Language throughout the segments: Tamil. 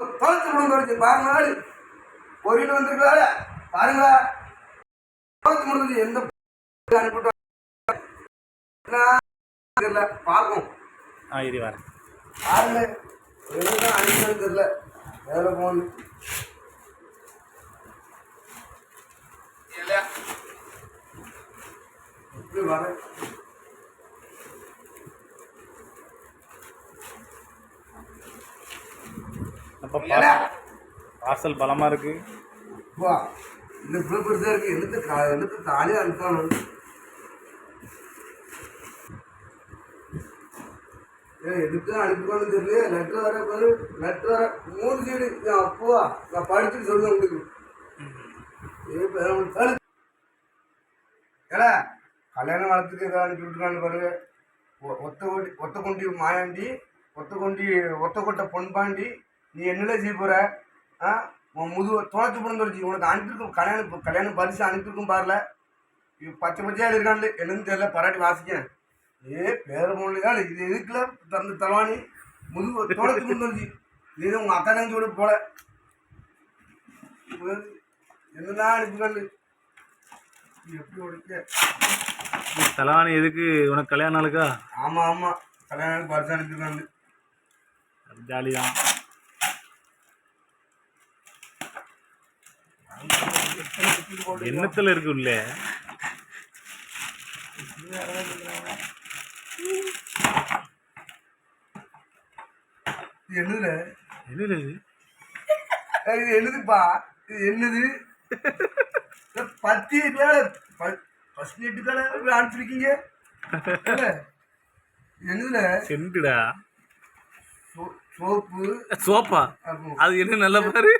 தொலைச்சு முடிஞ்சு பாருங்க கோரியில் வந்துருக்கா பாருங்களா தொலைச்சு முடிஞ்சு எந்த அனுப்பிட்டு தெரியல பார்க்கும் பாருங்க எதுதான் அனுப்பினு தெரியல வேலை போகணும் இல்லையா எப்படி வரேன் பார்சல் பலமா இருக்கு. வா இந்த இவ்வளோ பெருசாக இருக்கு. எடுத்து தாலியாக அனுப்பணும். எடுத்து அனுப்பிக்கணும்னு தெரியல. லெட்ரு வர பாரு, லெட்ரு வர 3 சைடு. அப்போவா நான் படிச்சுட்டு சொல்லுவேன் உங்களுக்கு. ஏடா கல்யாணம் வளர்த்துக்கு ஏதாவது அனுப்பி விட்டுருக்கான்னு பாருங்க. ஒத்த கொண்டி மாயாண்டி, ஒத்தக்கொட்டை பொன்பாண்டி, நீ என்னல செய்ய போற? உன் தோளத்து பிறந்துருச்சு. உனக்கு அனுப்பியிருக்கும் கல்யாணம் பரிசு அனுப்பியிருக்கும் பாருல. பச்சை பச்சையாக இருக்காண்டு என்னன்னு தெரியல. பராட்டி வாசிக்கேன். பேர போனீங்க இது எதுக்குல திறந்து தலவாணி தோளத்து பிறந்துருச்சு. இது உங்கள் அக்கா தங்கச்சி கூட போல என்னதான் அனுப்பிக்காண்டு எப்படி உடைக்க தலவாணி எதுக்கு? உனக்கு கல்யாணம் நாளுக்கா? ஆமாம் ஆமாம், கல்யாண நாளுக்கு பரிசு அனுப்பியிருக்காண்டு. ஜாலிதான். எண்ணத்துல இருக்கு உள்ள. என்னது என்னது இது? என்னதுப்பா இது? என்னது 10 ஃபர்ஸ்ட் நெட்டுக்கான அனுப்பிச்சிருக்கீங்க. என்னதுல சென்டுடா சோப்பா? அது என்ன நல்ல பாரு.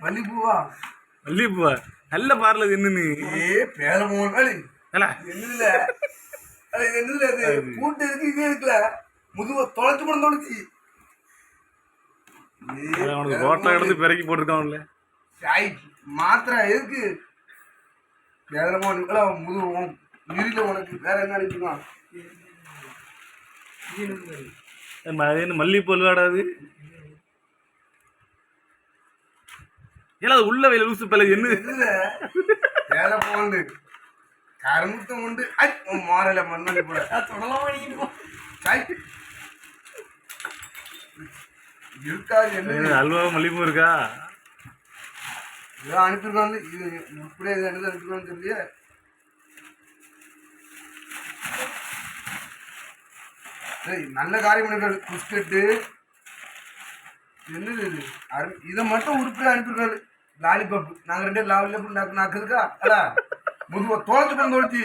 மல்லிப்பூவா? மல்லிப்பூவா நல்ல பாருல. அது என்னன்னு பேர போனாலு என்னதுல? அது என்னதுல? அது கூட்டு இருக்கு, இதே இருக்குல்ல. தொலைச்சு கூட தொலைச்சி உனக்கு ரோட்டை எடுத்து பிறக்கி போட்டிருக்கான்ல. மாத்திரை எதுக்கு? பேரமோ முதுகு உனக்கு வேற என்ன அனுப்பிக்கலாம்? மல்லிப்பூ விளையாடாது. ஏன்னா அது உள்ள வயல லூசு பல. என்ன வேலை போண்டு கருமுத்தம் உண்டு. மாறல மண்ணி போட இருக்காது. என்ன அல்வா மல்லிப்பூ இருக்கா? இதான் அனுப்பியிருக்காங்க. இது இப்படியே என்னது அனுப்பியிருக்கான்னு தெரியல. நல்ல காரியம் பண்ணிருக்காரு. பிஸ்கட்டு என்னது இது? இதை மட்டும் உருப்படியாக அனுப்பியிருக்காரு. லாலிபப் நாங்கள் 2 லாலிபப் நாக்குதுக்கா அடா தோளத்து பண்ண தொழிச்சி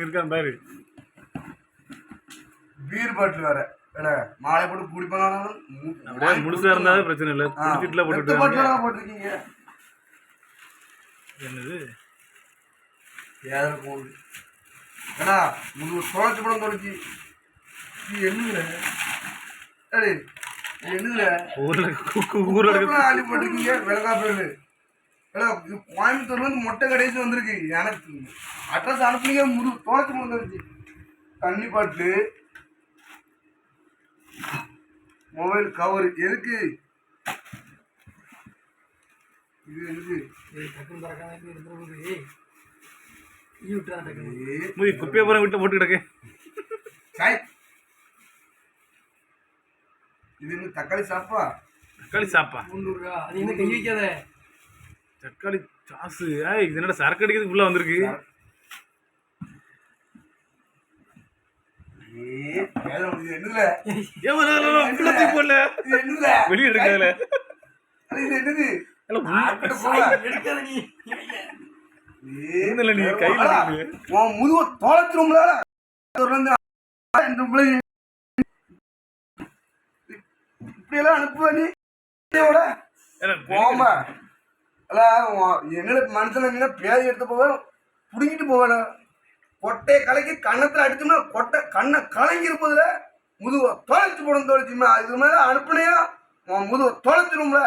இருக்கான் பாரு. பீர் பாட்டில் வேற மாலை போட்டு குடிப்பாங்க. முழுசா இருந்தாலும் பிரச்சனை இல்லை. போட்டிருக்கீங்க. என்னது ஏதோ போகுது. ஏடா தோளத்து படம் தொலைச்சி என்னதுல? என்னதுல ஆளி போட்டிருக்கீங்க? வெள்ளக்காப்பேரு கோயம்புத்தூர்ல இருந்து மொட்டை கடைசி வந்திருக்கு. எனக்கு அட்ரஸ் அனுப்புனீங்க. தோளத்து படம் தொலைச்சி தண்ணி பாட்டு மொபைல் கவர் எதுக்கு? இது எதுக்கு? குப்பையை பூரா விட்டு போட்டு கிடக்கு. இது இன்னும் தக்காளி சாப்பா? தக்காளி சாப்பா? அது என்ன கை வைக்காத. தக்காளி சாசு. இது என்னடா சரக்கு அடிக்கிறதுக்கு உள்ள வந்திருக்கு. வெளியே எடுக்காதுல. நீ கையில முதுவ தோளத்துரும்ல. இப்படியெல்லாம் அனுப்புவ நீ போமா? என்ன மனுஷன் பேதி எடுத்து போவ புடுங்கிட்டு போவேன். கொட்டையை கலக்கி கண்ணத்தில் அடிச்சோம்னா கண்ணை கலங்கி இருப்பதுல முதுவை தொலைச்சு போடும். தொலைச்சுமா இது மேலே அனுப்புனையா முதுவை தொலைச்சிரும்ல.